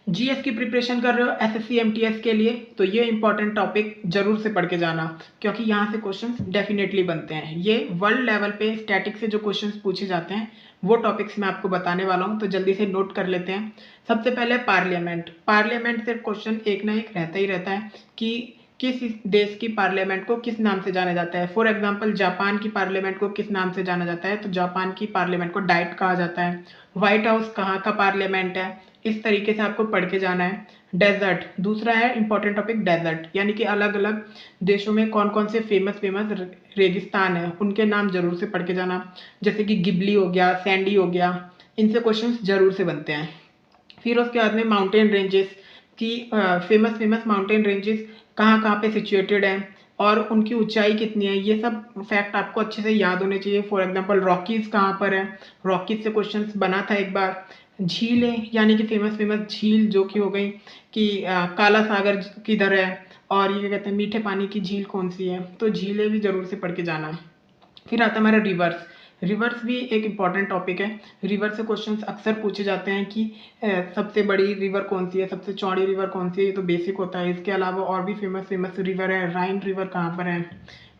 GS की preparation कर रहे हो एसएससी एमटीएस के लिए, तो ये इंपॉर्टेंट टॉपिक जरूर से पढ़ के जाना, क्योंकि यहाँ से क्वेश्चंस डेफिनेटली बनते हैं। ये वर्ल्ड लेवल पे स्टैटिक से जो क्वेश्चंस पूछे जाते हैं वो टॉपिक्स मैं आपको बताने वाला हूँ, तो जल्दी से नोट कर लेते हैं। सबसे पहले पार्लियामेंट से क्वेश्चन एक ना एक रहता ही रहता है कि किस देश की पार्लियामेंट को किस नाम से जाना जाता है। फॉर एग्जांपल जापान की पार्लियामेंट को किस नाम से जाना जाता है, तो जापान की पार्लियामेंट को डाइट कहा जाता है। व्हाइट हाउस कहाँ का पार्लियामेंट है, इस तरीके से आपको पढ़ के जाना है। डेजर्ट दूसरा है इंपॉर्टेंट टॉपिक, डेजर्ट यानी कि अलग अलग देशों में कौन कौन से फेमस फेमस रेगिस्तान है, उनके नाम जरूर से पढ़ के जाना। जैसे कि गिबली हो गया, सैंडी हो गया, इनसे क्वेश्चंस जरूर से बनते हैं। फिर उसके बाद में माउंटेन रेंजेस की फेमस फेमस माउंटेन रेंजेस कहाँ कहाँ पे सिचुएटेड है और उनकी ऊंचाई कितनी है, ये सब फैक्ट आपको अच्छे से याद होने चाहिए। फॉर एग्जांपल रॉकीज कहाँ पर है, रॉकीज से क्वेश्चंस बना था एक बार। झीलें यानी कि फेमस फेमस झील जो कि हो गई कि काला सागर किधर है, और ये क्या कहते हैं मीठे पानी की झील कौन सी है, तो झीलें भी जरूर से पढ़ के जाना। फिर आता है हमारा रिवर्स। रिवर्स भी एक इम्पॉर्टेंट टॉपिक है। रिवर से क्वेश्चंस अक्सर पूछे जाते हैं कि सबसे बड़ी रिवर कौन सी है, सबसे चौड़ी रिवर कौन सी है, ये तो बेसिक होता है। इसके अलावा और भी फेमस फेमस रिवर है, राइन रिवर कहाँ पर है,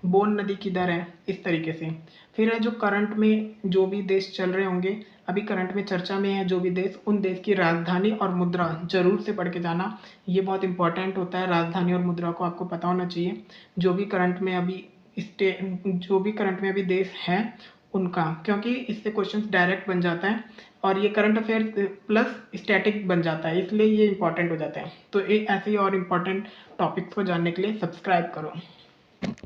बोन नदी किधर है, इस तरीके से। फिर है जो करंट में जो भी देश चल रहे होंगे, अभी करंट में चर्चा में है जो भी देश, उन देश की राजधानी और मुद्रा जरूर से पढ़ के जाना। ये बहुत इंपॉर्टेंट होता है, राजधानी और मुद्रा को आपको पता होना चाहिए। जो भी करंट में अभी जो भी करंट में अभी देश हैं उनका, क्योंकि इससे क्वेश्चंस डायरेक्ट बन जाता है और ये करंट अफेयर प्लस स्टैटिक बन जाता है, इसलिए ये इंपॉर्टेंट हो जाता है। तो एक ऐसे ही और इम्पॉर्टेंट टॉपिक्स को जानने के लिए सब्सक्राइब करो।